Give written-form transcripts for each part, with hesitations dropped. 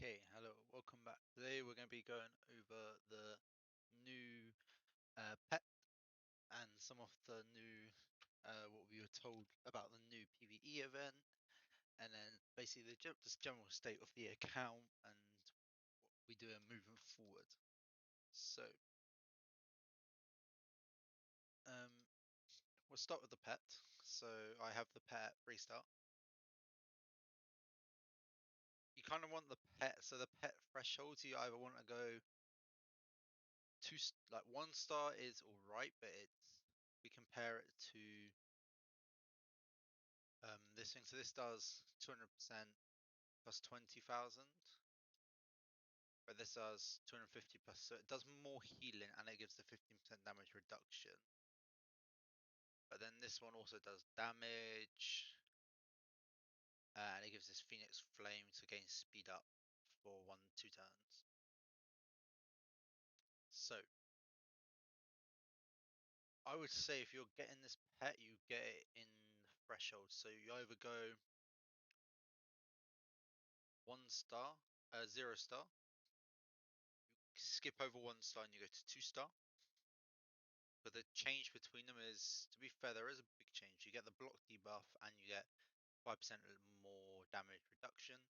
Okay, hello, welcome back. Today we're going to be going over the new pet and some of the new what we were told about the new PvE event, and then basically the just general state of the account and what we do moving forward. So, um, we'll start with the pet. So I have the pet restart. You kind of want the pet, so the pet threshold. You either want to go like 1 star is all right, but we compare it to this thing. So this does 200% plus 20,000, but this does 250 plus. So it does more healing and it gives the 15% damage reduction. But then this one also does damage, and it gives this Phoenix Flame to gain speed up for 1-2 turns. So I would say if you're getting this pet, you get it in threshold. So you either go 1 star, 0 star, you skip over 1 star and you go to 2 star. But the change between them is, to be fair, there is a big change. You get the block debuff and you get 5% more damage reduction.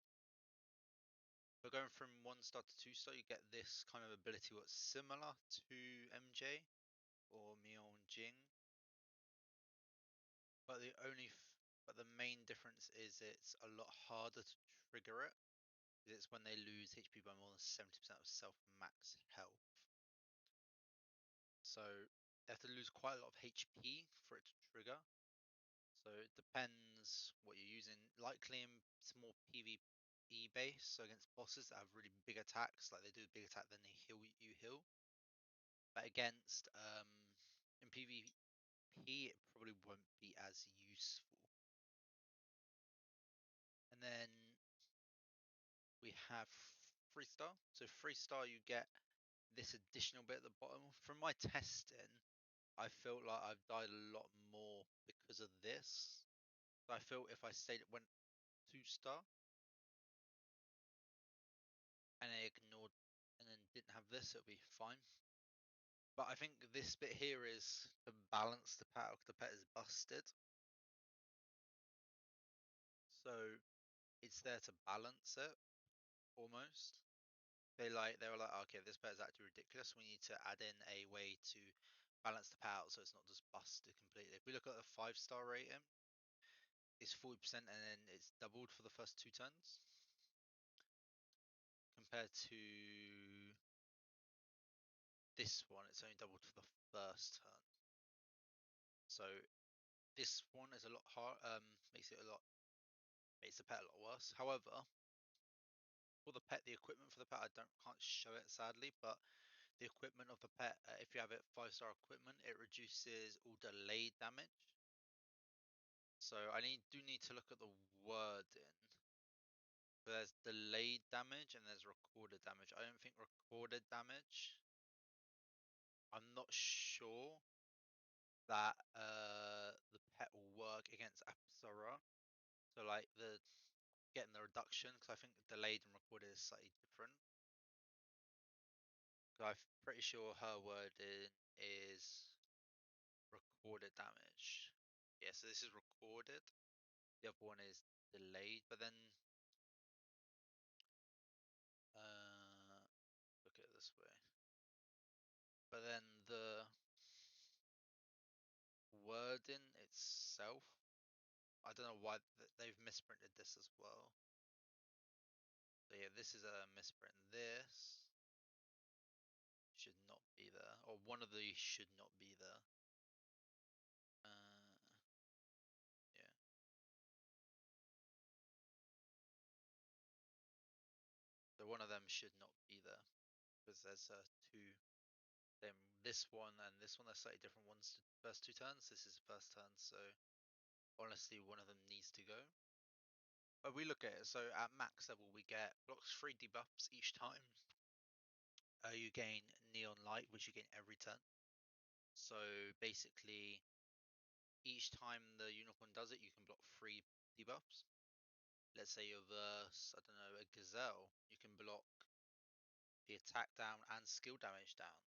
But going from 1 star to 2 star, you get this kind of ability what's similar to MJ or Myeonjing. But but the main difference is it's a lot harder to trigger it. It's when they lose HP by more than 70% of self max health. So they have to lose quite a lot of HP for it to trigger. So it depends what you're using. Likely it's more PvE based, so against bosses that have really big attacks, like they do a big attack, then they heal you heal. But against in PvP, it probably won't be as useful. And then we have 3 star. So 3 star, you get this additional bit at the bottom. From my testing, I felt like I've died a lot more because of this. I feel if I went 2 star, and I ignored and then didn't have this, it'll be fine. But I think this bit here is to balance the pet. The pet is busted, so it's there to balance it almost. They were like, okay, this pet is actually ridiculous. We need to add in a way to balance the pet out so it's not just busted completely. If we look at the 5 star rating, it's 40% and then it's doubled for the first 2 turns compared to this one. It's only doubled for the first turn. So this one is a lot hard. Makes the pet a lot worse. However, for the pet, the equipment for the pet, can't show it sadly, but the equipment of the pet, if you have it 5 star equipment, it reduces all delayed damage. So I do need to look at the wording. But there's delayed damage and there's recorded damage. I don't think recorded damage. I'm not sure that the pet will work against Apsara. So like the getting the reduction, because I think delayed and recorded is slightly different. I'm pretty sure her wording is recorded damage. Yeah, so this is recorded. The other one is delayed, but then uh look at it this way. But then the wording itself, I don't know why they've misprinted this as well. So yeah, this is a misprint. This should not be there, or one of these should not be there. Uh, yeah. So one of them should not be there because there's two. Then this one and this one are slightly different ones. First 2 turns. This is the first turn, so honestly, one of them needs to go. But we look at it. So at max level, we get blocks 3 debuffs each time. You gain Neon Light, which you gain every turn. So basically, each time the unicorn does it, you can block 3 debuffs. let's say you're versus, I don't know, a Gazelle, you can block the attack down and skill damage down.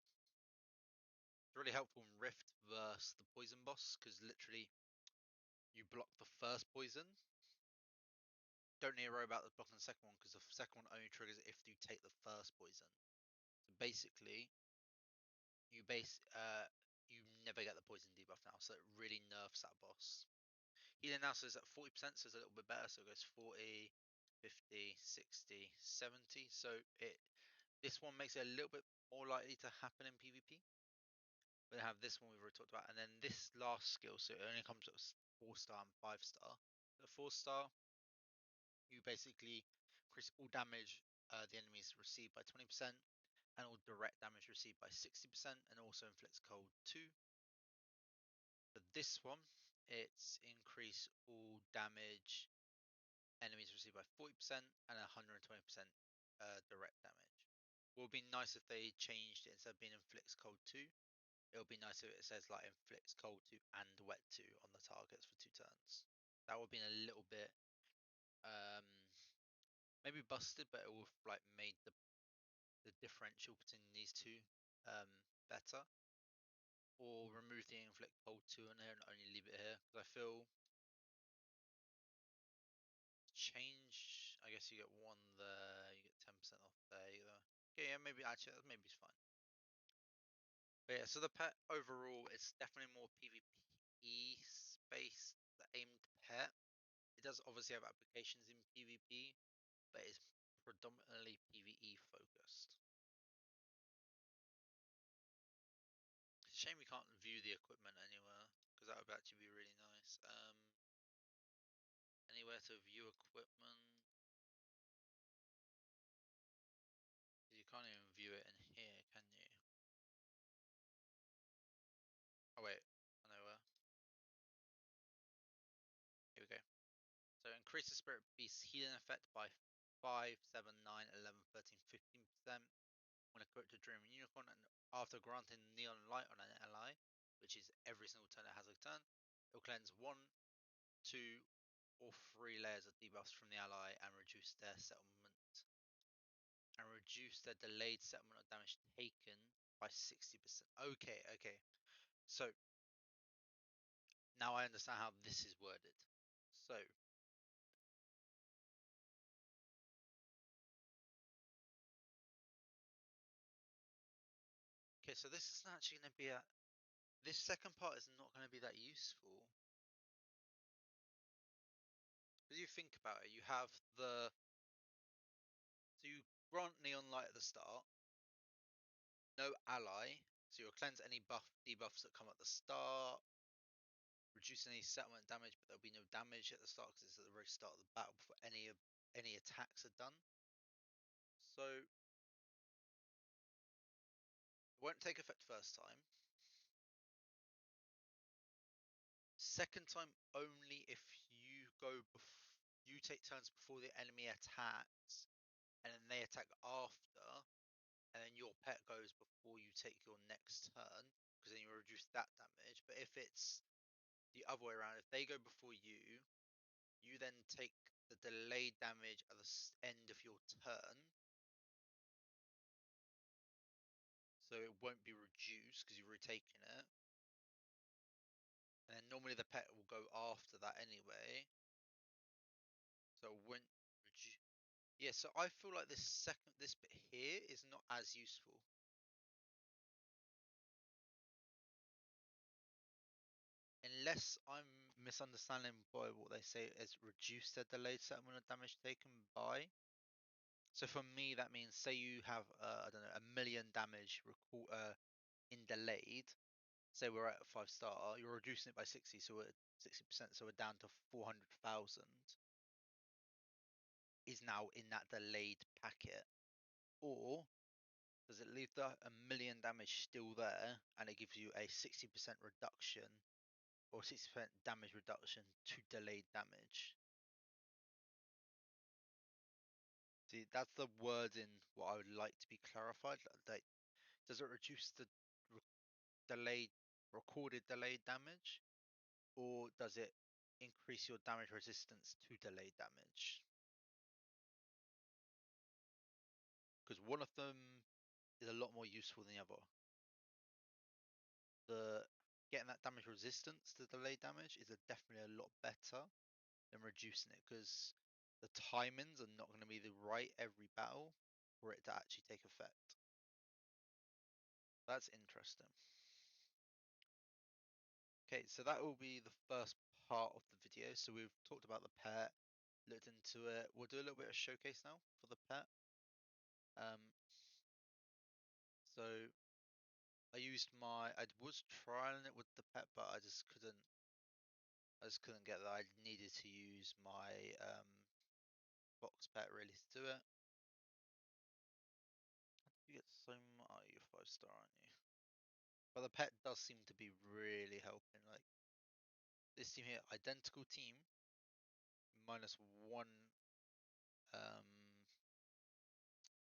It's really helpful in Rift versus the poison boss, because literally you block the first poison. Don't need to worry about the blocking the second one, because the second one only triggers if you take the first poison. So basically, you you never get the poison debuff now, so it really nerfs that boss. Healing now says at 40%, so it's a little bit better, so it goes 40, 50, 60, 70. So this one makes it a little bit more likely to happen in PvP. We have this one we've already talked about, and then this last skill, so it only comes with 4-star and 5-star. The 4-star, you basically increase all damage the enemies receive by 20%, and all direct damage received by 60%, and also inflicts cold 2. For this one, it's increase all damage enemies receive by 40% and 120% direct damage. It would be nice if they changed it instead of being inflicts cold 2. It would be nice if it says like inflicts cold 2 and wet 2 on the targets for 2 turns. That would have been a little bit um maybe busted, but it would have like made the differential between these two better. Or remove the inflict cold 2 on here and only leave it here. Because I feel change, I guess you get 1 there, you get 10% off there either. Okay, yeah, maybe actually maybe it's fine. But yeah, so the pet overall is definitely more PvP space, the aimed pet. It does obviously have applications in PvP, but it's predominantly PvE focused. It's a shame we can't view the equipment anywhere, because that would actually be really nice. Anywhere to view equipment. You can't even view it in here, can you? Oh wait, I know where. Here we go. So increase the Spirit Beast's healing effect by 5, 7, 9, 11, 13, 15% when equipped to Dream Unicorn, and after granting Neon Light on an ally, which is every single turn it has a turn, it will cleanse 1, 2, or 3 layers of debuffs from the ally and reduce their settlement. And reduce their delayed settlement of damage taken by 60%. Okay, okay. So now I understand how this is worded. So okay, so this isn't actually going to be this second part is not going to be that useful. As you think about it, you have so you grant Neon Light at the start, no ally, so you'll cleanse any debuffs that come at the start, reduce any settlement damage, but there'll be no damage at the start because it's at the very start of the battle before any attacks are done. So it won't take effect first time. Second time only if you you take turns before the enemy attacks, and then they attack after, and then your pet goes before you take your next turn, because then you reduce that damage. But if it's the other way around, if they go before you, you then take the delayed damage at the end of your turn, so it won't be reduced because you've retaken it. And then normally the pet will go after that anyway, so it won't reduce. Yeah, so I feel like this bit here is not as useful. Unless I'm misunderstanding by what they say is reduce the delayed settlement of damage taken by. So for me, that means say you have I don't know, 1,000,000 damage in delayed. Say we're at a 5-star, you're reducing it by 60, so we're at 60%, so we're down to 400,000 is now in that delayed packet. Or does it leave the 1,000,000 damage still there, and it gives you a 60% reduction or 60% damage reduction to delayed damage? See, that's the wording what I would like to be clarified. Like, does it reduce the delayed recorded delayed damage, or does it increase your damage resistance to delayed damage? because one of them is a lot more useful than the other. The getting that damage resistance to delayed damage is definitely a lot better than reducing it, because the timings are not going to be the right every battle for it to actually take effect. That's interesting. Okay, so that will be the first part of the video. So we've talked about the pet, looked into it. We'll do a little bit of showcase now for the pet. So I was trialing it with the pet, but I just couldn't get that. I needed to use my box pet really to do it. You get so much, oh, you're 5-star, aren't you? But the pet does seem to be really helping. Like this team here, identical team, -1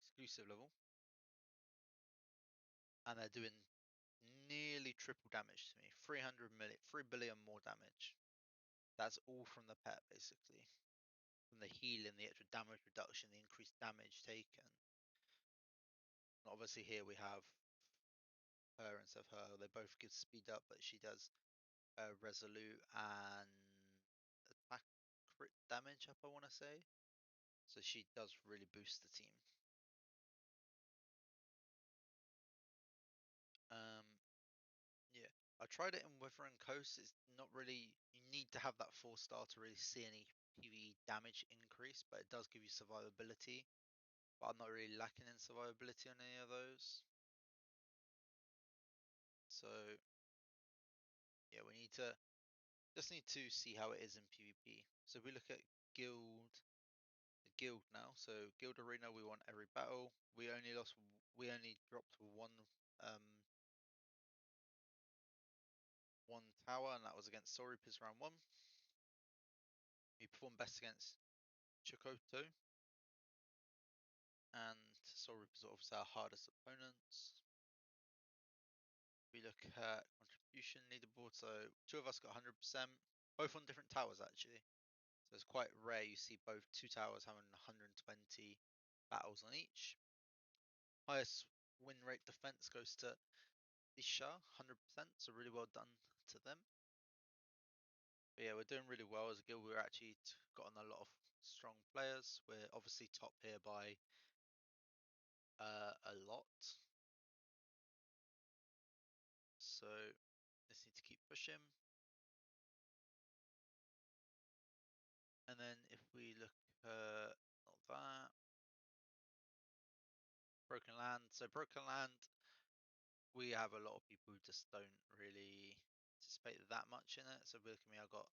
exclusive level, and they're doing nearly triple damage to me. 3 billion more damage. That's all from the pet, basically. From the healing, the extra damage reduction, the increased damage taken. Obviously here we have her instead of her. They both give speed up, but she does resolute and attack crit damage up, I want to say. So she does really boost the team. Yeah, I tried it in Withering Coast. It's not really, you need to have that 4-star to really see any PvE damage increase, but it does give you survivability. But I'm not really lacking in survivability on any of those. So yeah, we just need to see how it is in PvP. So we look at the guild now. So guild arena, we won every battle. We only dropped um one tower, and that was against Soul Reapers round 1. We performed best against Chocoto, and Soul Reapers are obviously our hardest opponents. We look at contribution leaderboard, so 2 of us got 100%, both on different towers actually. So it's quite rare you see both 2 towers having 120 battles on each. Highest win rate defense goes to Isha, 100%, so really well done to them. But yeah, we're doing really well as a guild. We're actually gotten a lot of strong players. We're obviously top here by a lot. So just need to keep pushing. And then if we look at not that, Broken Land. So Broken Land, we have a lot of people who just don't really participate that much in it. So look at me, I got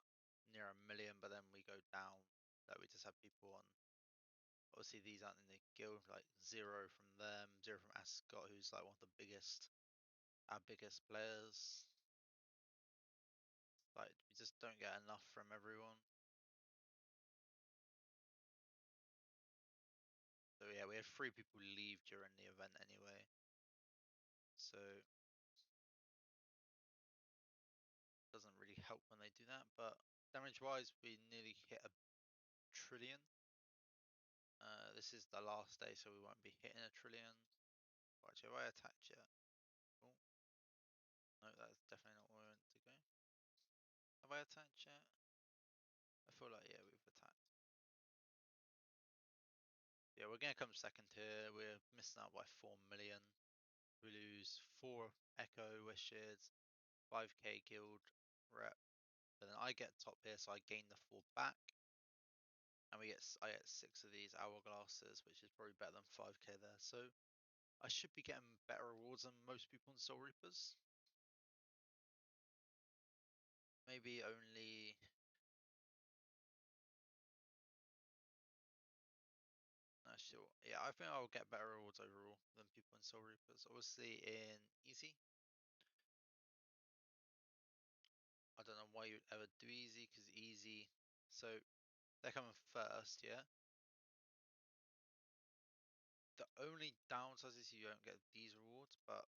near 1 million, but then we go down. Like we just have people on. Obviously, these aren't in the guild. Like 0 from them, 0 from Ascot, who's like one of the our biggest players. Like we just don't get enough from everyone. So yeah, we had 3 people leave during the event anyway. So doesn't really help when they do that. But damage wise, we nearly hit 1 trillion. This is the last day, so we won't be hitting 1 trillion. Actually, have I attacked yet? Oh, no, that's definitely not where I want to go. Have I attacked yet? I feel like, yeah, we've attacked. Yeah, we're going to come second here. We're missing out by 4 million. We lose 4 Echo wishes, 5k guild rep. But then I get top here, so I gain the 4 back. And I get 6 of these hourglasses, which is probably better than 5k there. So I should be getting better rewards than most people in Soul Reapers. Maybe only. Not sure. Yeah, I think I'll get better rewards overall than people in Soul Reapers. Obviously in easy. I don't know why you'd ever do easy, because easy. So they're coming first, yeah. The only downside is you don't get these rewards, but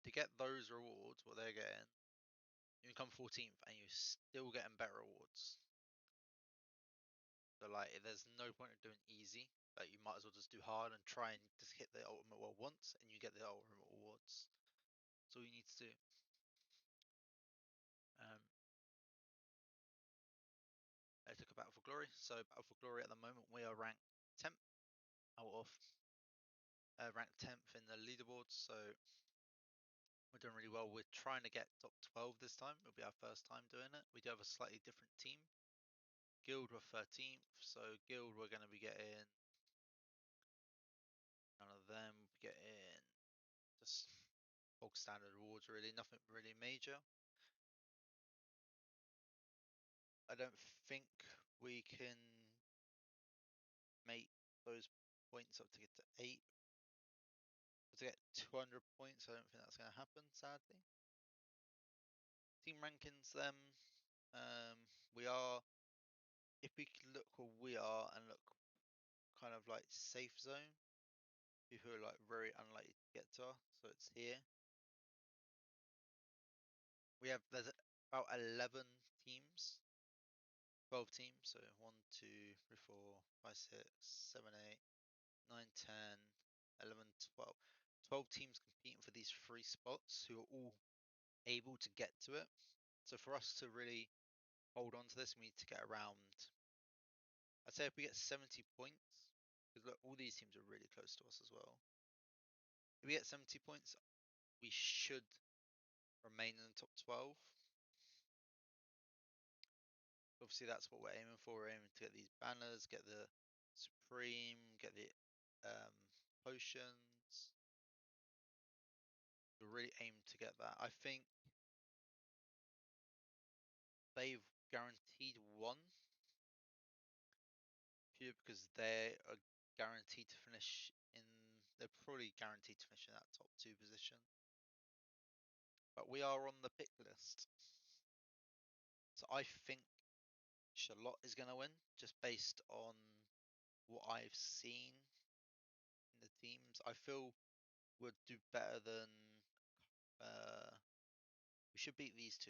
to get those rewards, what they're getting, you can come 14th and you're still getting better rewards. So like, there's no point in doing easy. Like, you might as well just do hard and try and just hit the ultimate world once, and you get the ultimate rewards. That's all you need to do. Let's look at Battle for Glory. So Battle for Glory at the moment we are ranked 10th out of ranked 10th in the leaderboards. So we're doing really well. We're trying to get top 12 this time. It'll be our first time doing it. We do have a slightly different team. Guild we're 13th. So Guild we're going to be getting none of them. We'll be getting just bog standard rewards really. Nothing really major. I don't think we can make those points up to get to 8. To get 200 points, I don't think that's going to happen, sadly. Team rankings, them. We are, if we can look where we are and look kind of like safe zone, people who are like very unlikely to get to us, so it's here. There's about 11 teams, 12 teams, so 1, 2, 3, 4, 5, 6, 7, 8, 9, 10, 11, 12. 12 teams competing for these 3 spots who are all able to get to it. So for us to really hold on to this, we need to get around, I'd say if we get 70 points, because look, all these teams are really close to us as well. If we get 70 points, we should remain in the top 12. Obviously, that's what we're aiming for. We're aiming to get these banners, get the Supreme, get the potions. We really aim to get that. I think they've guaranteed 1 pure because they are guaranteed to finish in, they're probably guaranteed to finish in that top 2 position. But we are on the pick list. So I think Charlotte is going to win just based on what I've seen in the teams. I feel we'll do better than, we should beat these 2.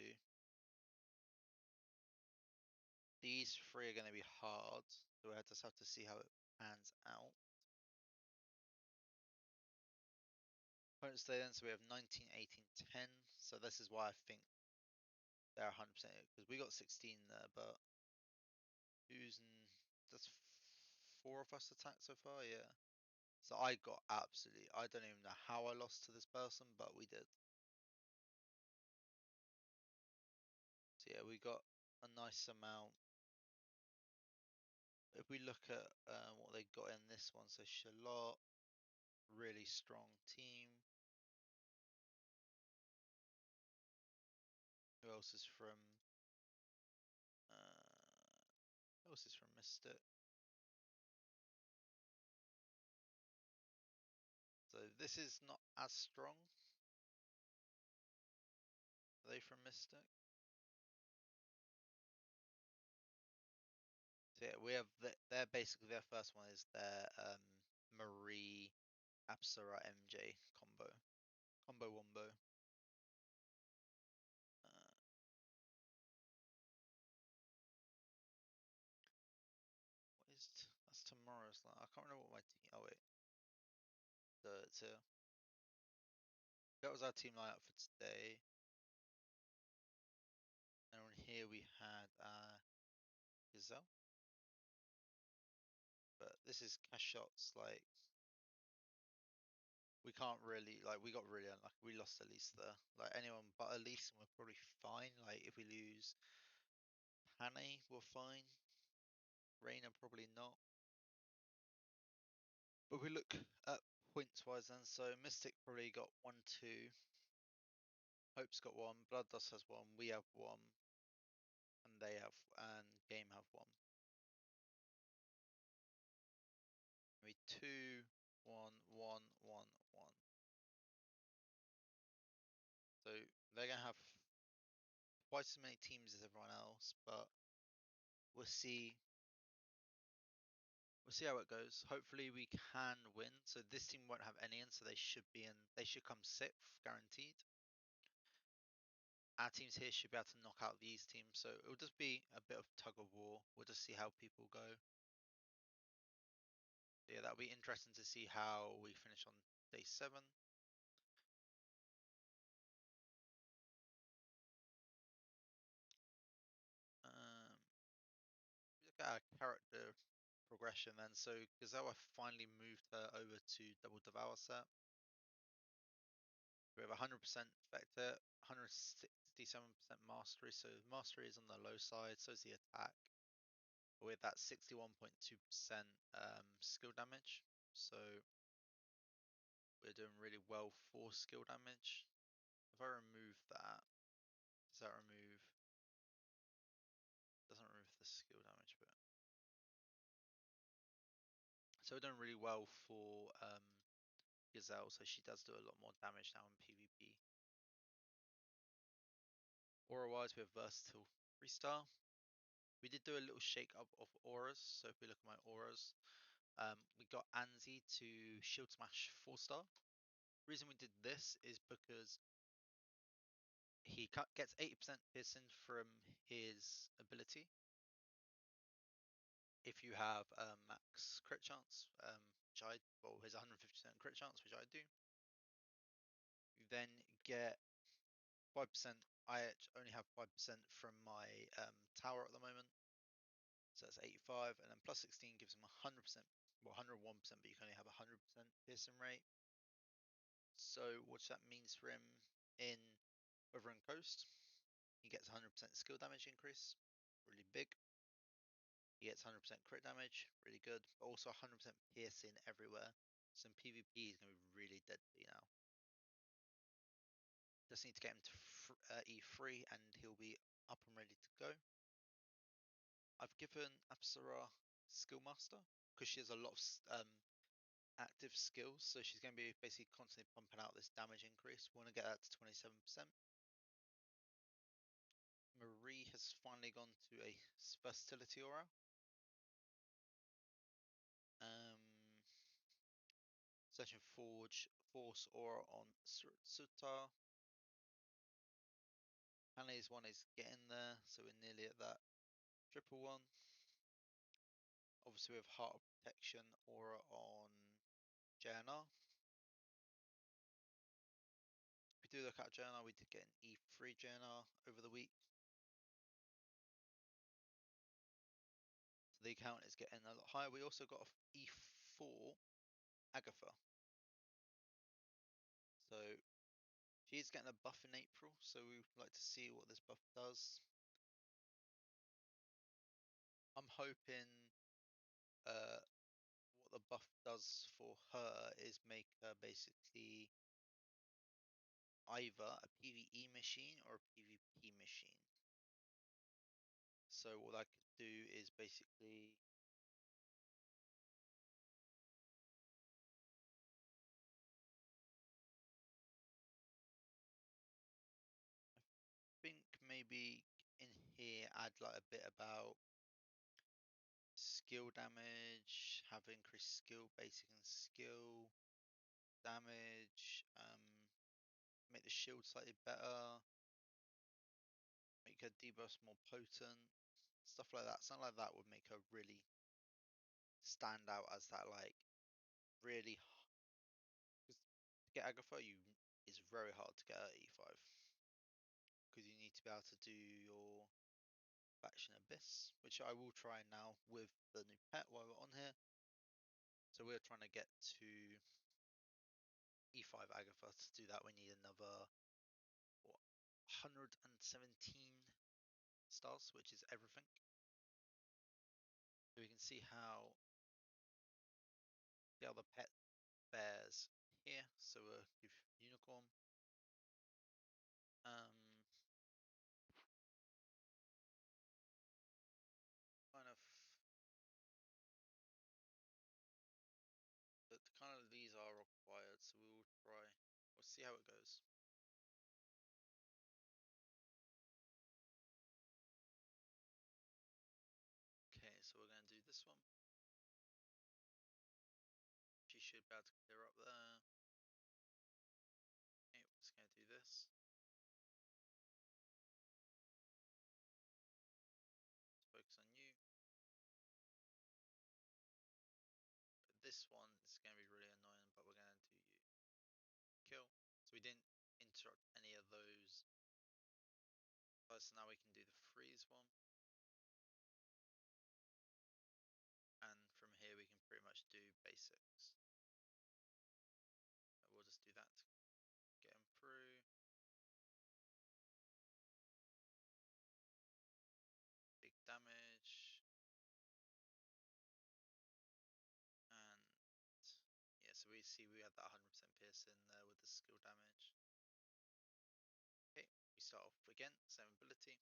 These 3 are going to be hard, so we just have to see how it pans out. Opponents stay then, so we have 19, 18, 10. So this is why I think they're 100% because we got 16 there, but who's in, that's 4 of us attacked so far, yeah. So I got absolutely, I don't even know how I lost to this person, but we did. So yeah, we got a nice amount. If we look at what they got in this one, so Charlotte, really strong team. Who else is from? Who else is from Mystic? So this is not as strong. Are they from Mystic? So yeah, we have they're basically their first one is their Marie Apsara MJ combo wombo. What is that's tomorrow's line? I can't remember what my team. Oh wait, it's here. That was our team lineup for today. And on here we had Gazelle. But this is cash shots, like we can't really, like we got really unlucky. We lost Elise there. Like anyone but Elise and we're probably fine. Like if we lose Hane, we're fine. Reina probably not. But we look at points wise then, so Mystic probably got 1, 2. Hope's got 1, Bloodlust has 1, we have 1, and they have, and Game have 1. Maybe 2, 1, 1, 1, 1. So they're gonna have twice as many teams as everyone else, but we'll see. We'll see how it goes. Hopefully we can win. So this team won't have any in, so they should be in. They should come 6th, guaranteed. Our teams here should be able to knock out these teams. So it'll just be a bit of tug of war. We'll just see how people go. that'll be interesting to see how we finish on day 7. Look at our character progression then. So Gazelle finally moved her over to double devour set. We have 100% effector, 167% mastery. So mastery is on the low side, so is the attack. With that 61.2% skill damage. So we're doing really well for skill damage. If I remove that, does that remove? Doesn't remove the skill damage bit. So we're doing really well for Gazelle, so she does do a lot more damage now in PvP. Aura wise, we have Versatile 3-star. We did do a little shake up of auras, so if we look at my auras, we got Anzi to Shield Smash 4-star. Reason we did this is because he gets 80% piercing from his ability. If you have max crit chance, well, his 150% crit chance, which I do, you then get 5%. I only have 5% from my tower at the moment, so that's 85, and then plus 16 gives him 100%, well 101%, but you can only have 100% piercing rate. So what that means for him in Wyvern Coast, he gets 100% skill damage increase, really big. He gets 100% crit damage, really good, but also 100% piercing everywhere. So in PvP, he's going to be really deadly now. Just need to get him to E3 and he'll be up and ready to go. I've given Apsara Skill Master because she has a lot of active skills, so she's going to be basically constantly pumping out this damage increase. We want to get that to 27%. Marie has finally gone to a versatility aura. Searching Force aura on Sutar. Hanley's one is getting there, so we're nearly at that triple one. Obviously, we have Heart of Protection aura on JNR. If we do look at JNR, we did get an E3 JNR over the week. So the account is getting a lot higher. We also got a E4 Agatha. So she's getting a buff in April, so we would like to see what this buff does. I'm hoping what the buff does for her is make her basically either a PvE machine or a PvP machine. So what I could do is basically I think maybe in here add like a bit about skill damage, have increased skill, basic and skill damage, make the shield slightly better, make her debuffs more potent, stuff like that. Something like that would make her really stand out as that like really, because to get Agatha it's very hard to get her E5 because you need to be able to do your Faction Abyss, which I will try now with the new pet while we're on here. So we're trying to get to E5 Agatha. To do that, we need another what, 117 stars, which is everything. So we can see how the other pet bears here. So we'll give Unicorn. Kind of, but kind of these are required. So we will try. We'll see how it goes. Okay, so we're going to do this one. She should be able to clear up there. Okay, we're just going to do this. Let's focus on you. This this one is going to be really annoying, but we're going to do you. Kill. So we didn't interrupt any of those. So now we can do the freeze one. And from here we can pretty much do basics. We'll just do that to get him through. Big damage. And yeah, so we see we had that 100% pierce in there with the skill damage. Okay, we start off again, same ability.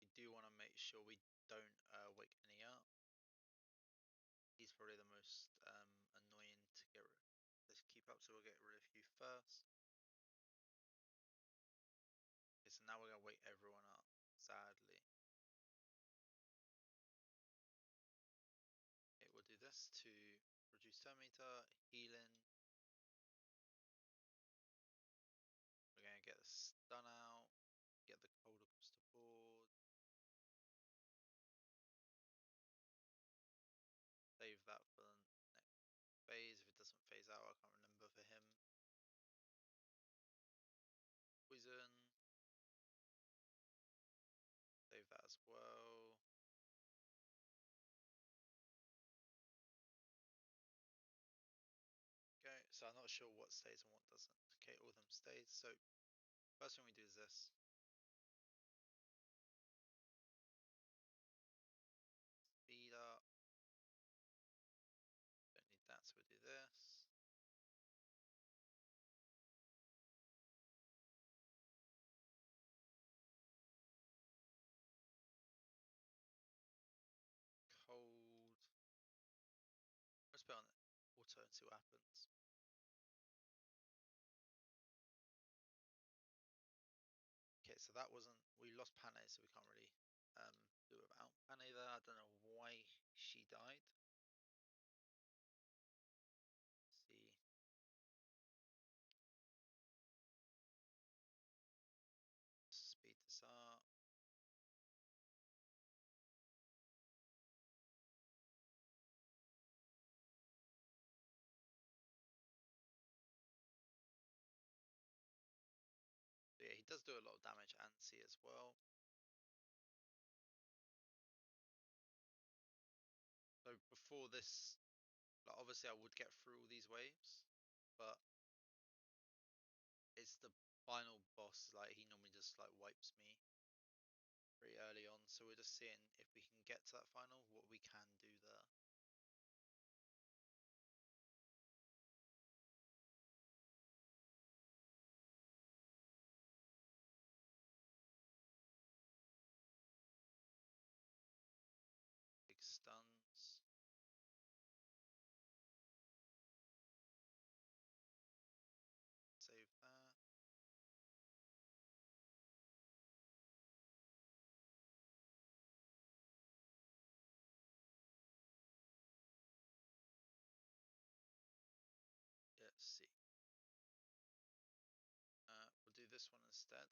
We do want to make sure we don't wake any up. He's probably the most annoying to get rid. Let's keep up, so we'll get rid of you first. Okay, so now we're gonna wake everyone up, sadly. Okay, we'll do this to reduce turn meter, healing. We're gonna get the stun out, get the cold across the board. Save that for the next phase. If it doesn't phase out, I can't remember for him. Poison. Save that as well. Okay, so I'm not sure what stays and what doesn't. Okay, all of them stays. So first thing we do is this. Speed up. Don't need that, so we'll do this. Cold. Let's put on auto and see what happens. Okay, so that wasn't, we lost Pane, so we can't really do it without Pane there. I don't know why she died. Let's see. Speed this up. So yeah, he does do a lot of damage, and C as well. So before this, like obviously I would get through all these waves, but it's the final boss, like he normally just like wipes me pretty early on, so we're just seeing if we can get to that final, what we can do there. Big stuns. Save that. Let's see. We'll do this one instead.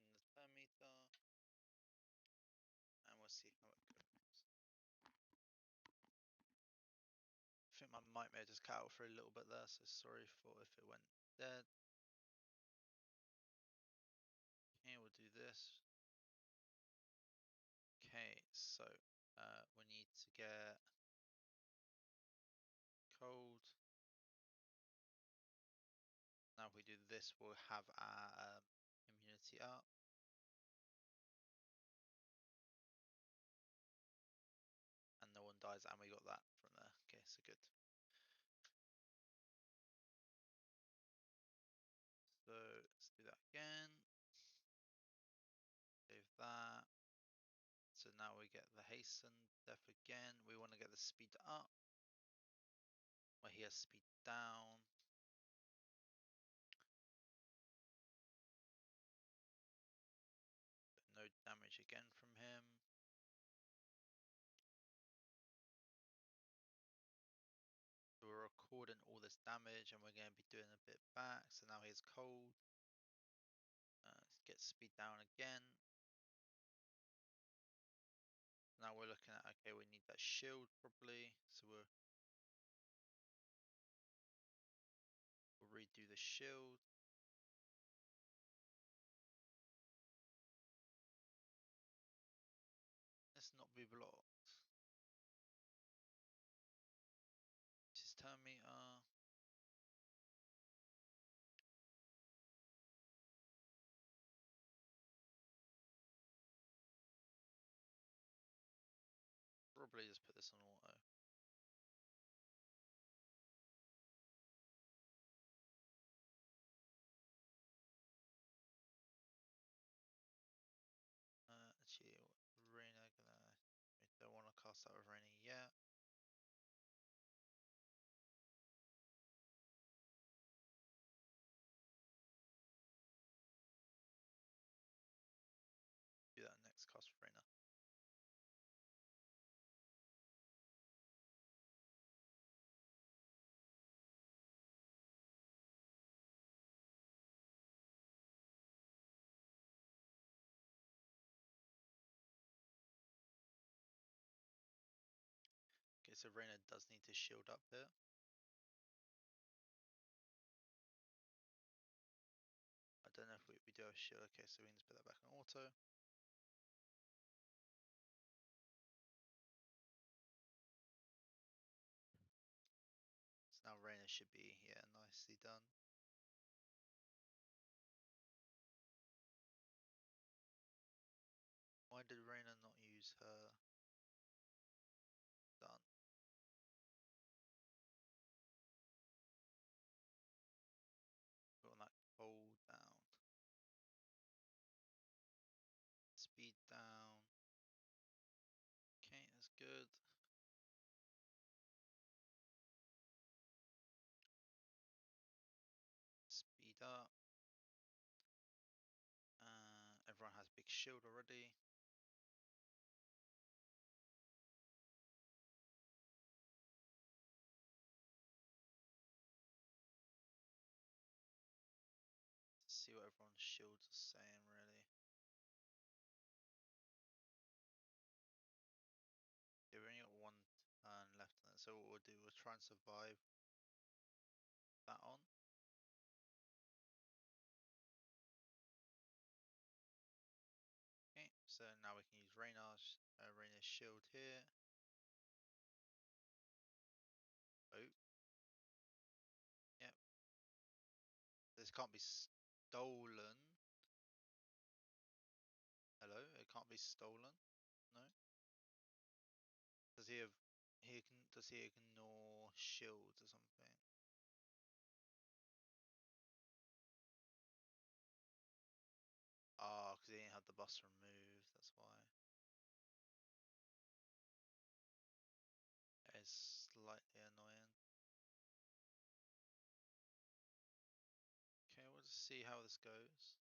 In the turn meter, and we'll see how it goes. I think my mic may have just cut out for a little bit there, so sorry for if it went dead. Okay, we'll do this. Okay, so we need to get cold. Now if we do this, we'll have our immunity up. And no one dies, and we got that from there. Okay, so good. So let's do that again. Save that. So now we get the hasten death again. We want to get the speed up. Well, he has speed down. No damage again from him. So we're recording all this damage, and we're going to be doing a bit back. So now he's cold. Let's get get speed down again. Now we're looking at, okay, we need that shield probably, so we'll redo the shield. Let's not be blocked. Just turn meter. Probably just put this on auto. Actually, Reina gonna. We don't want to cast that with Reina yet. Do that next cast with Reina. Okay, so Reina does need to shield up here. I don't know if we do have a shield. Okay, so we need to put that back on auto. So now Reina should be, yeah, nicely done. Why did Reina not use her done? Put on that cold down. Speed down. Okay, that's good. Speed up. Everyone has big shield already. Let's see what everyone's shields are saying, really. Yeah, we only got one turn left on it, so what we'll do, we'll try and survive that on. Okay, so now we can use Reina's shield here. Oh, yep. This can't be stolen. Hello, it can't be stolen. No. Does he have? Does he ignore shields or something? Ah, because he didn't have the bus removed. That's why. It's slightly annoying. Okay, we'll just see how this goes.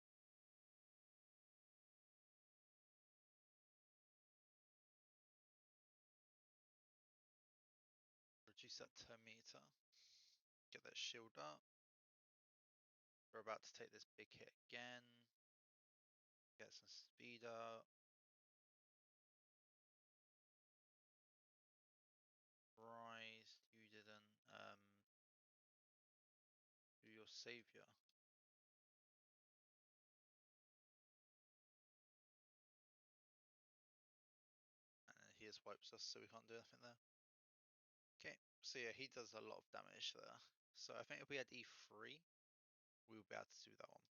Reduce that turn meter. Get that shield up. We're about to take this big hit again. Get some speed up. Rise, you didn't do your savior. And he just wipes us, so we can't do anything there. Okay, so yeah, he does a lot of damage there. So I think if we had E3, we would be able to do that one.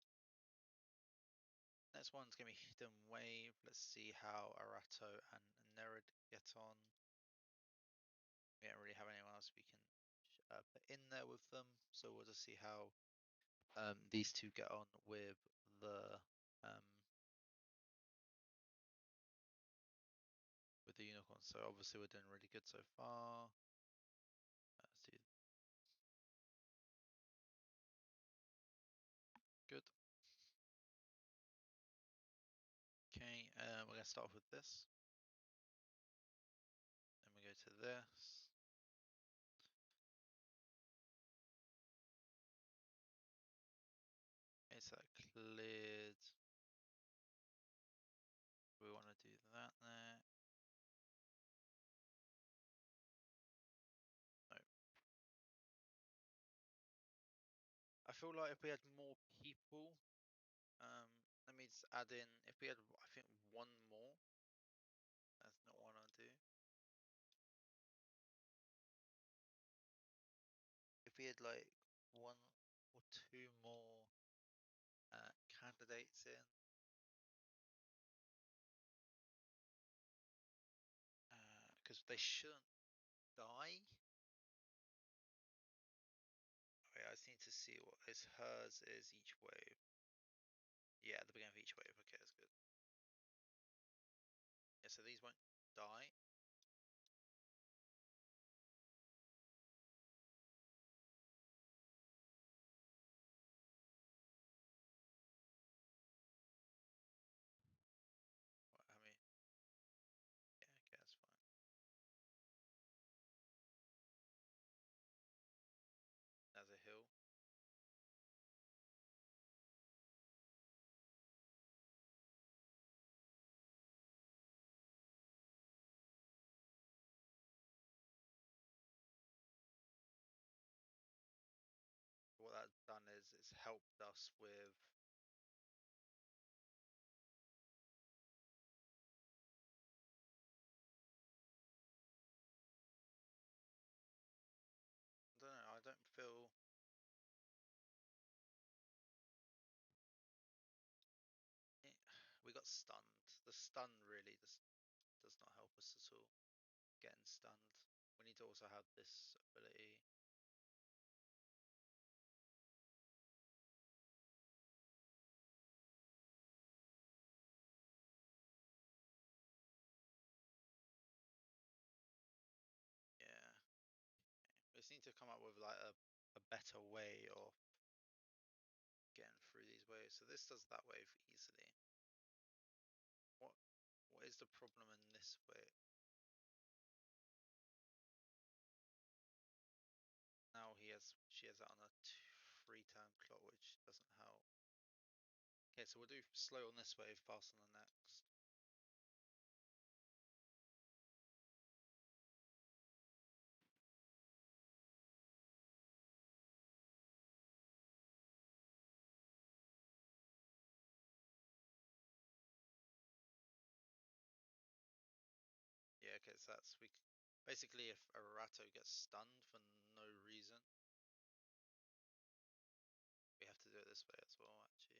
Next one's going to be Hidden Wave. Let's see how Arato and Nerid get on. We don't really have anyone else we can put in there with them, so we'll just see how these two get on um, with the unicorn. So obviously we're doing really good so far. Let's do good. Okay, we're going to start off with this. Then we go to this. Okay, so that cleared. feel like if we had more people, let me just add in, if we had, I think, one more. That's not what I do. If we had like one or two more candidates in, because they shouldn't die. Okay, I just need to see what hers is each wave. Yeah, at the beginning of each wave. Okay, that's good. Yeah, so these won't die. I mean, yeah, okay, that's fine. There's a hill. What that's done is it's helped us with. I don't know. I don't feel. We got stunned. The stun really does not help us at all. Getting stunned. We need to also have this ability. Yeah. We just need to come up with like a better way of getting through these waves. So this does that wave easily. What what is the problem in this way? Now she has that on a 3-turn clock, which doesn't help. Okay, so we'll do slow on this wave, fast on the next. Yeah, okay, so that's basically if Arato gets stunned for no reason, we have to do it this way as well, actually.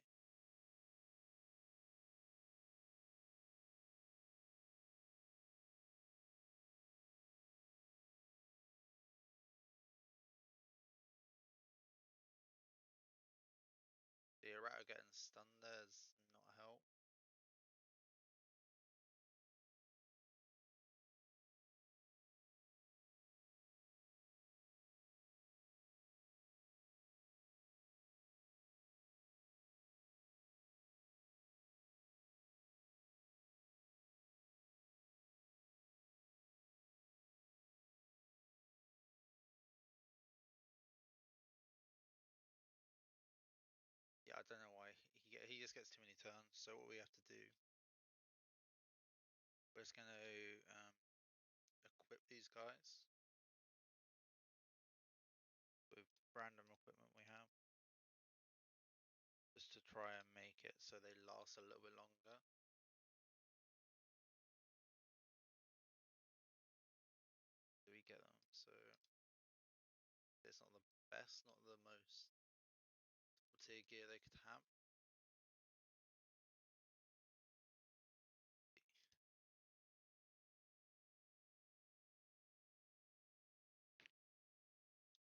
The Arato getting stunned there is not a help. Yeah, I don't know why he just gets too many turns. So what we have to do, we're just gonna equip these guys with random equipment we have, just to try and make it so they last a little bit longer. Do we get them? So it's not the best, not the most tier gear they could have.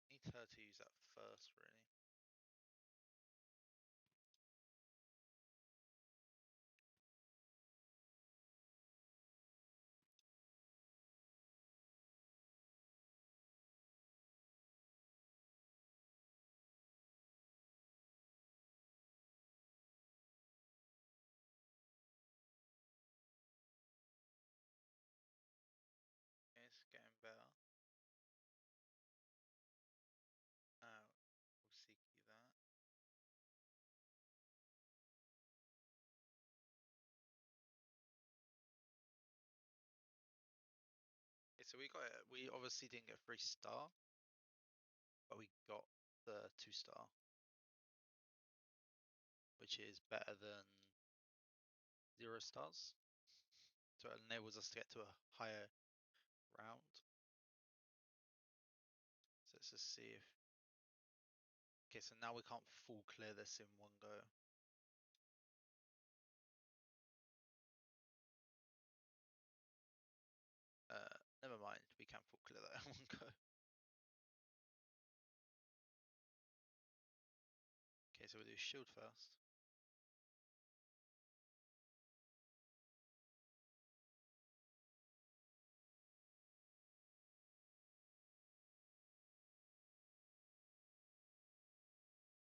Need her to use that first, really. It's getting better. We'll see that. Okay, so we got it. We obviously didn't get 3-star, but we got the 2-star. which is better than 0 stars. So it enables us to get to a higher round. So let's just see if. Okay, so now we can't full clear this in one go. Never mind, we can full clear that in one go. Okay, so we'll do shield first.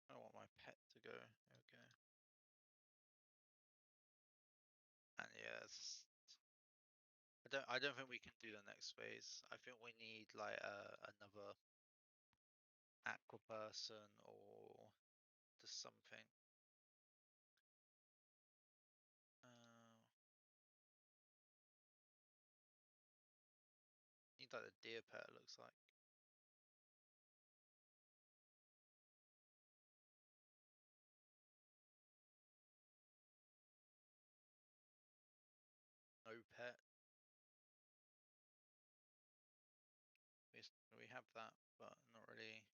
I don't want my pet to go. Okay. And yes, I don't think we can do the next phase. I think we need like another aqua person or just something. Need like a deer pet, it looks like. No pet. We have that, but not really.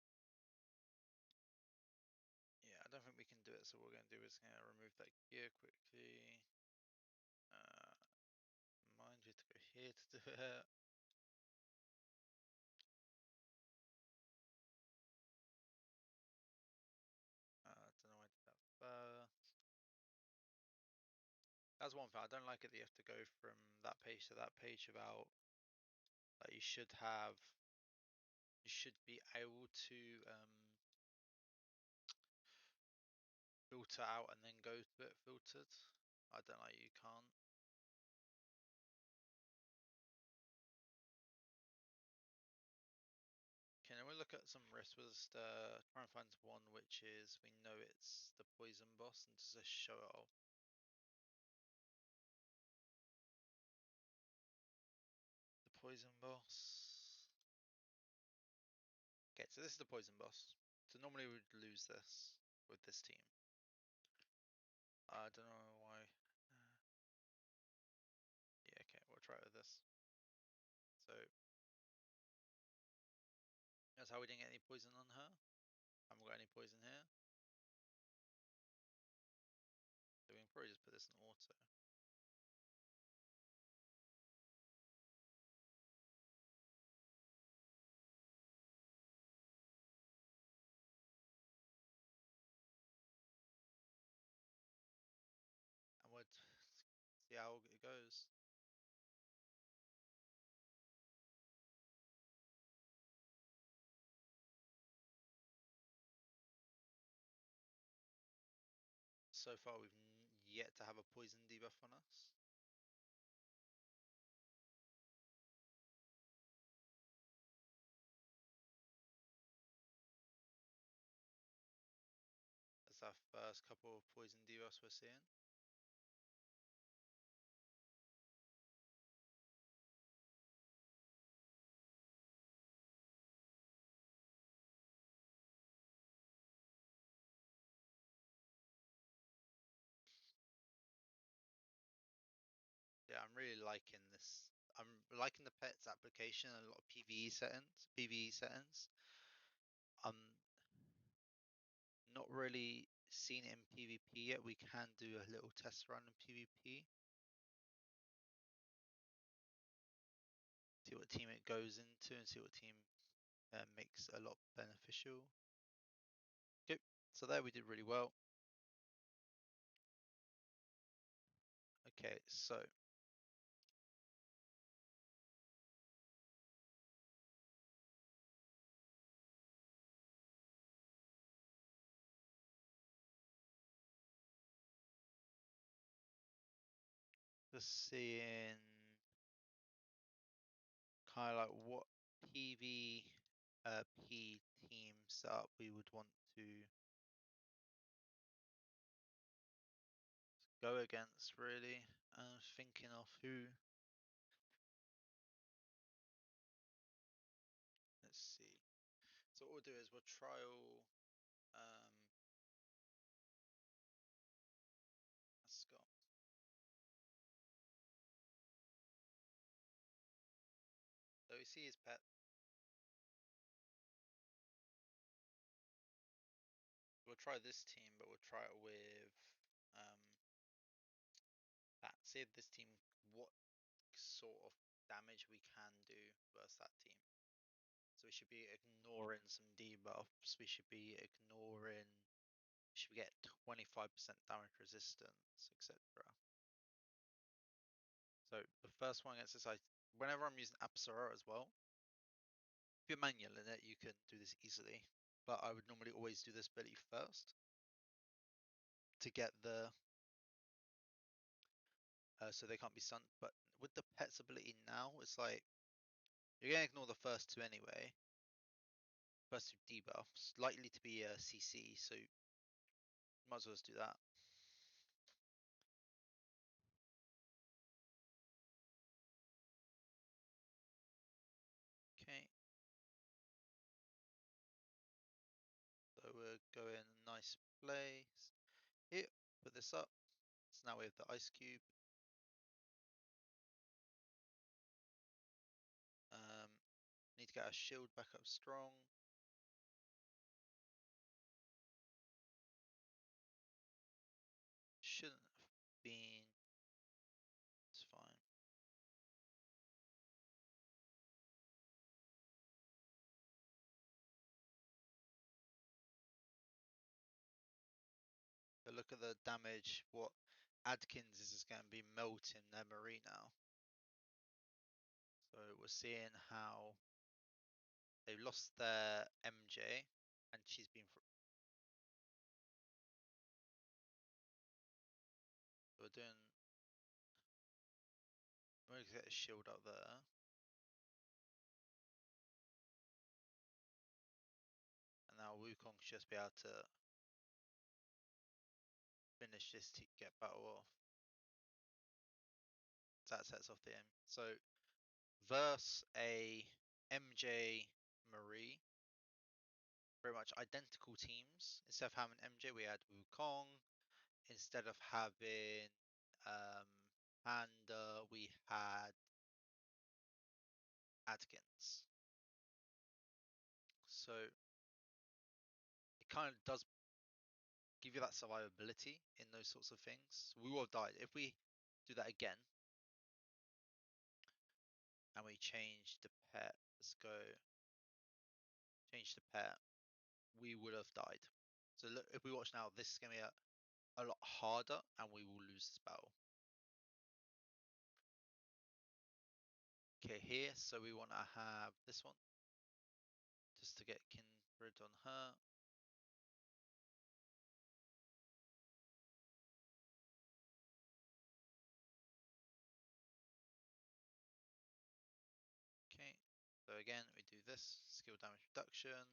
Yeah, I don't think we can do it. So what we're going to do is remove that gear quickly. Mind you to go here to do it. I don't know why I did that first. That's one thing. I don't like it that you have to go from that page to that page without that you should be able to filter out and then go to it filtered. I don't like you can't. Okay, now we'll look at some risks. We'll just try and find one which is we know it's the poison boss and just show it off. The poison boss. Okay, so this is the poison boss. So normally we'd lose this with this team. I don't know why. Yeah, okay, we'll try it with this. So that's how we didn't get any poison on her. Haven't got any poison here. So we can probably just put this in auto. And we'll see how it goes. So far we've yet to have a poison debuff on us. That's our first couple of poison debuffs we're seeing. Yeah, I'm really liking this. I'm liking the pets application and a lot of PvE settings. I'm not really seen it in PvP yet. We can do a little test run in PvP. See what team it goes into and see what team makes a lot beneficial. Okay, so there we did really well. Okay, so just seeing kind of like what PvP team setup we would want to go against really. I'm thinking of who. Let's see. So what we'll do is we'll trial we see his pet. We'll try this team, but we'll try it with um that. See if this team what sort of damage we can do versus that team. So we should be ignoring some debuffs. We should be ignoring. Should we get 25% damage resistance, etc. So the first one against this, whenever I'm using Apsara as well, if you're manual in it, you can do this easily. But I would normally always do this ability first to get the so they can't be stunned. But with the pet's ability now, it's like you're gonna ignore the first two anyway. First two debuffs, likely to be a CC, so you might as well just do that. Okay. So we're going a nice place. Here, put this up. So now we have the ice cube. Need to get our shield back up strong. Shouldn't have been. It's fine. But look at the damage. What Adkins is going to be melting their Marie now. So we're seeing how they lost their MJ, and she's been. We're doing. We're going to get a shield up there. And now Wukong should just be able to finish this to get battle off. That sets off the aim. So verse a MJ Marie, very much identical teams. Instead of having MJ, we had Wukong. Instead of having um, Panda, we had Adkins. So it kind of does give you that survivability in those sorts of things. We will have died if we do that again, and we change the pet. Let's go change the pet. We would have died. So look, if we watch now, this is gonna be a lot harder, and we will lose this battle. Okay, here, so we want to have this one just to get Kindred on her. Okay, so again, we do this skill damage reduction.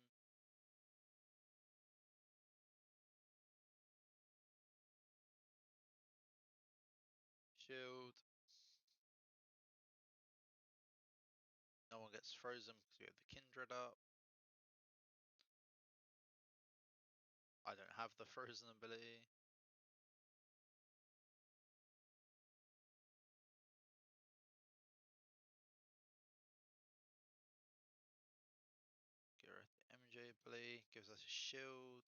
Shield. No one gets frozen because we have the Kindred up. I don't have the frozen ability. Get rid of the MJ ability, gives us a shield.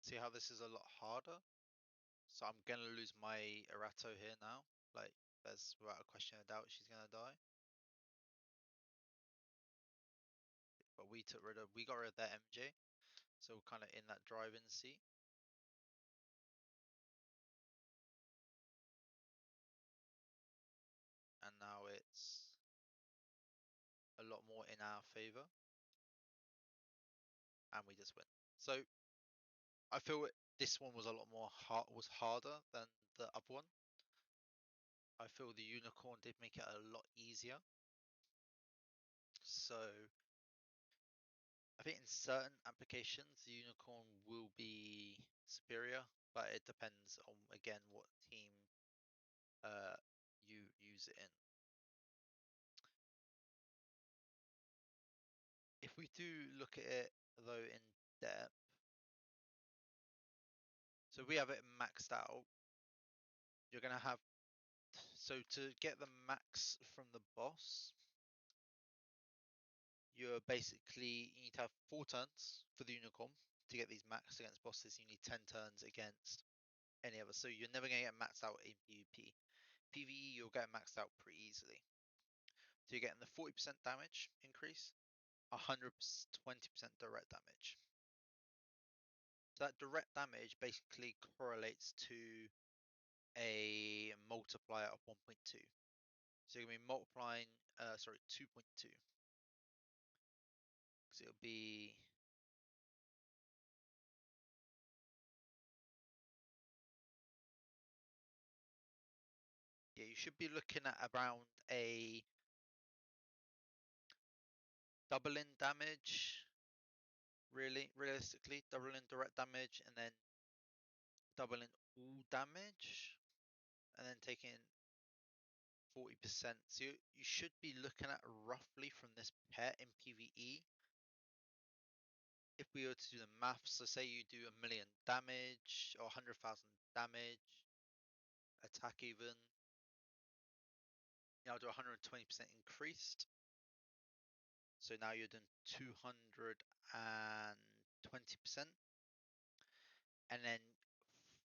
See how this is a lot harder? So I'm gonna lose my Erato here now. Like, there's without a question of doubt she's gonna die. But we got rid of that MJ. So we're kind of in that driving seat. And now it's a lot more in our favor. And we just win. So I feel this one was a lot more harder than the other one. I feel the unicorn did make it a lot easier. So I think in certain applications, the unicorn will be superior, but it depends on again what team you use it in. If we do look at it though in depth, so we have it maxed out. you're gonna have, so to get the max from the boss, you need to have 4 turns for the unicorn to get these max against bosses. You need 10 turns against any other. So you're never gonna get maxed out in PvP. PvE, you'll get maxed out pretty easily. So you're getting the 40% damage increase, 120% direct damage. So that direct damage basically correlates to a multiplier of 1.2. So you're gonna be multiplying, 2.2. So it'll be, yeah, you should be looking at around a doubling damage, realistically, doubling direct damage and then doubling all damage and then taking 40%. So you should be looking at roughly from this pet in PvE. If we were to do the maths, so say you do 1,000,000 damage or 100,000 damage, attack even, now do 120% increased. So now you're doing 220%, and then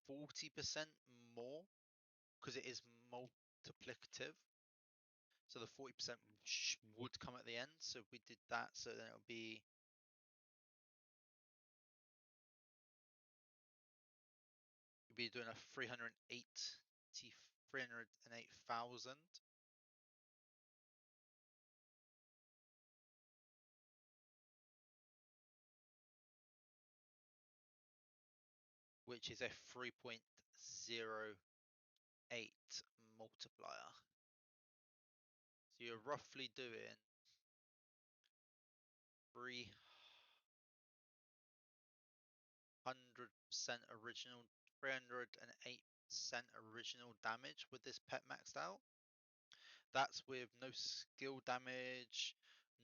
40% more because it is multiplicative. So the 40% would come at the end. So if we did that, so then it'll be, you'll be doing a 308,000, which is a 3.08 multiplier. So you're roughly doing 300% original, 308% original damage with this pet maxed out. That's with no skill damage,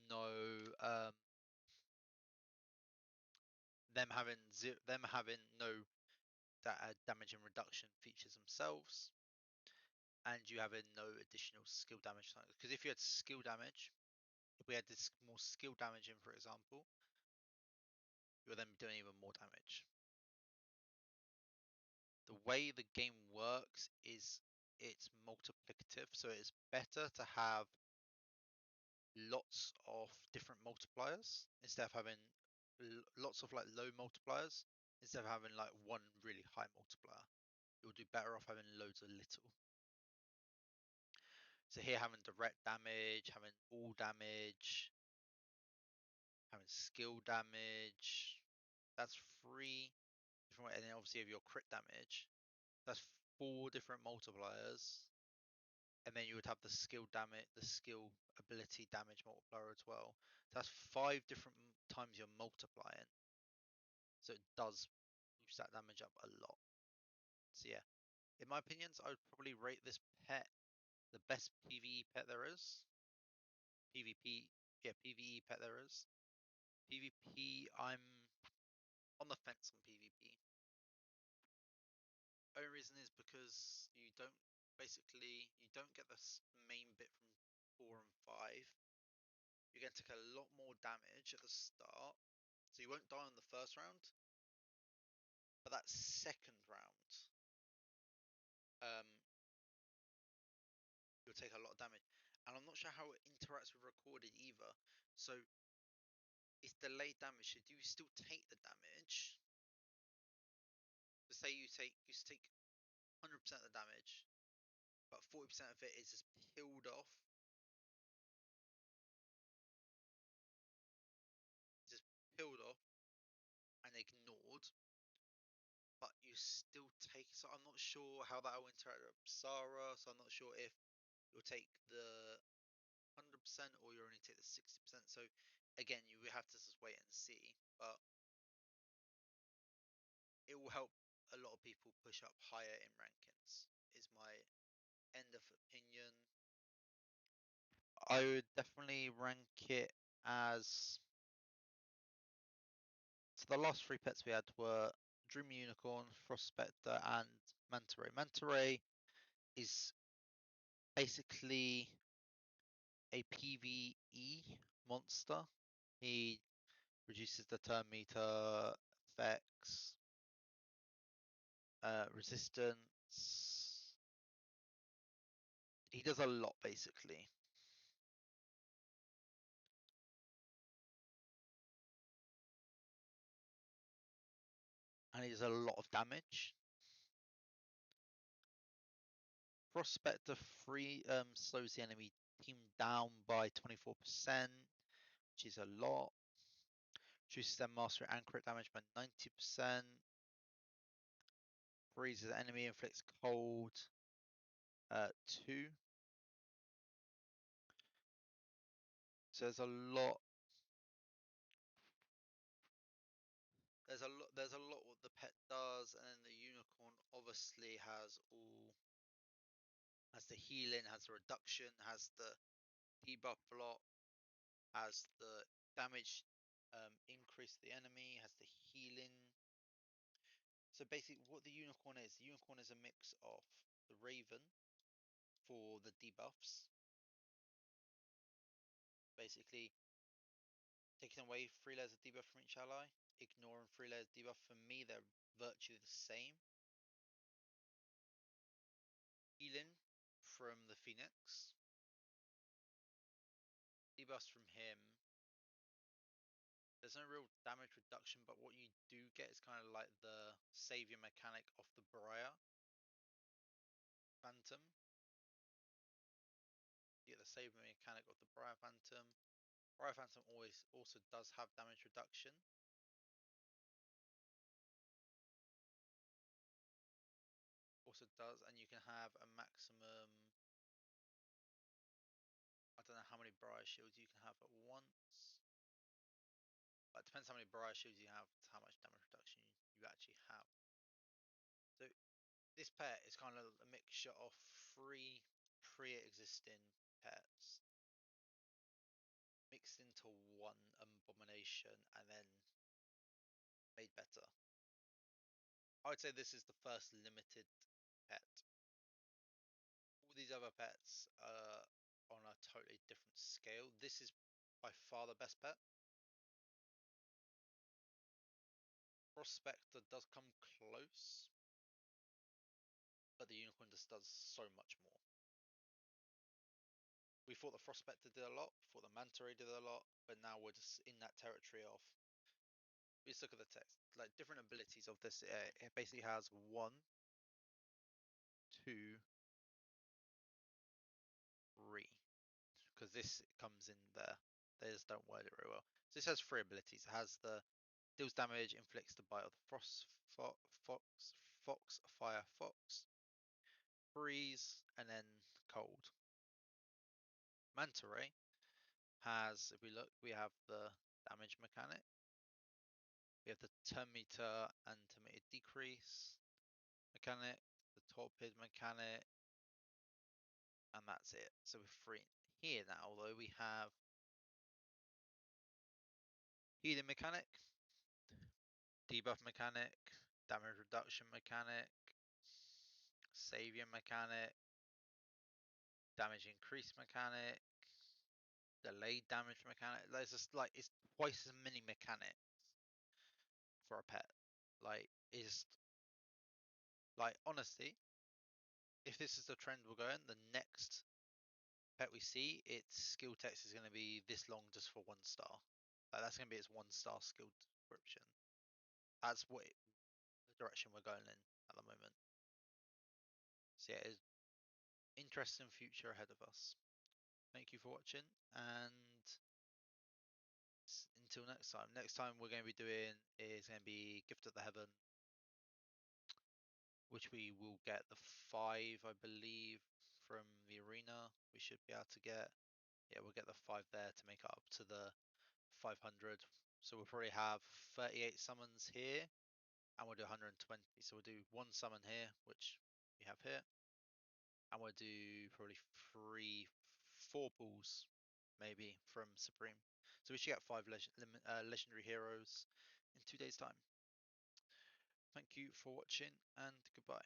no them having no damage and reduction features themselves, and you having no additional skill damage. Because if you had skill damage, if we had this more skill damage in, for example, you're then doing even more damage. The way the game works is it's multiplicative, so it's better to have lots of different multipliers instead of having lots of like low multipliers instead of having like one really high multiplier. You'll do better off having loads of little. So here having direct damage, having all damage, having skill damage, that's 3 different, and then obviously if your crit damage, that's 4 different multipliers. And then you would have the skill damage, the skill ability damage multiplier as well. So that's 5 different times you're multiplying. So it does boost that damage up a lot. So yeah, in my opinions, I would probably rate this pet the best PvE pet there is. PvP, yeah, PvE pet there is. PvP, I'm on the fence on PvP. Only reason is because you don't get the main bit from 4 and 5. You're going to take a lot more damage at the start, so you won't die on the first round, but that second round, um, you'll take a lot of damage. And I'm not sure how it interacts with recorded either. So it's delayed damage. So do you still take the damage? So say you take 100% of the damage, but 40% of it is just peeled off. Just peeled off and ignored, but you still take. So I'm not sure how that will interact with Sarah. So I'm not sure if you'll take the 100% or you only take the 60%. So again, you will have to just wait and see. But it will help a lot of people push up higher in rankings. Is my end of opinion. I would definitely rank it as. So the last 3 pets we had were Dream Unicorn, Frost Spectre, and Manta Ray. Manta Ray is basically a PvE monster. He reduces the turn meter, effects, resistance. He does a lot basically. And he does a lot of damage. Prospector slows the enemy team down by 24%, which is a lot. Reduces their mastery and crit damage by 90%. Freezes the enemy, inflicts cold 2. So there's a lot. There's a lot what the pet does, and then the unicorn obviously has the healing, has the reduction, has the debuff block, has the damage increase to the enemy, has the healing. So basically what the unicorn is a mix of the raven for the debuffs, basically taking away 3 layers of debuff from each ally, ignoring 3 layers of debuff. For me, they're virtually the same. Healing from the Phoenix, debuffs from him. There's no real damage reduction, but what you do get is kind of like the savior mechanic of the Briar Phantom. You get the savior mechanic of the Briar Phantom. Briar Phantom also does have damage reduction. Also does, and you can have a maximum. I don't know how many Briar Shields you can have at once. But it depends how many Briar Shields you have, to how much damage reduction you actually have. So this pet is kind of a mixture of 3 pre-existing pets mixed into one abomination and then made better. I would say this is the first limited pet. All these other pets are on a totally different scale. This is by far the best pet. Prospector does come close, but the unicorn just does so much more. We thought the Prospector did a lot, we thought the Manta Ray did a lot, but now we're just in that territory of. Let's look at the text. Like different abilities of this. It basically has 1, 2, 3, because this comes in there. They just don't word it very well. So this has 3 abilities. It has the deals damage, inflicts the bite of the frost fox, fire fox, freeze, and then cold. Manta Ray has, if we look, we have the damage mechanic. We have the turn meter and turn meter decrease mechanic, the torpid mechanic, and that's it. So we're free here now, although we have healing mechanic, debuff mechanic, damage reduction mechanic, savior mechanic, damage increase mechanic, delayed damage mechanic. There's just like it's twice as many mechanics for a pet. Like is like honestly, if this is the trend we're going, the next pet we see, its skill text is going to be this long just for 1 star. Like that's going to be its 1 star skill description. That's what the direction we're going in at the moment. So yeah, it's interesting future ahead of us. Thank you for watching, and until next time. Next time we're going to be doing is going to be Gift of the Heaven, which we will get the 5, I believe, from the arena. We should be able to get. Yeah, we'll get the 5 there to make it up to the 500. So we'll probably have 38 summons here, and we'll do 120. So we'll do 1 summon here, which we have here, and we'll do probably 4 pulls, maybe from Supreme. So we should get 5 legendary heroes in 2 days' time. Thank you for watching, and goodbye.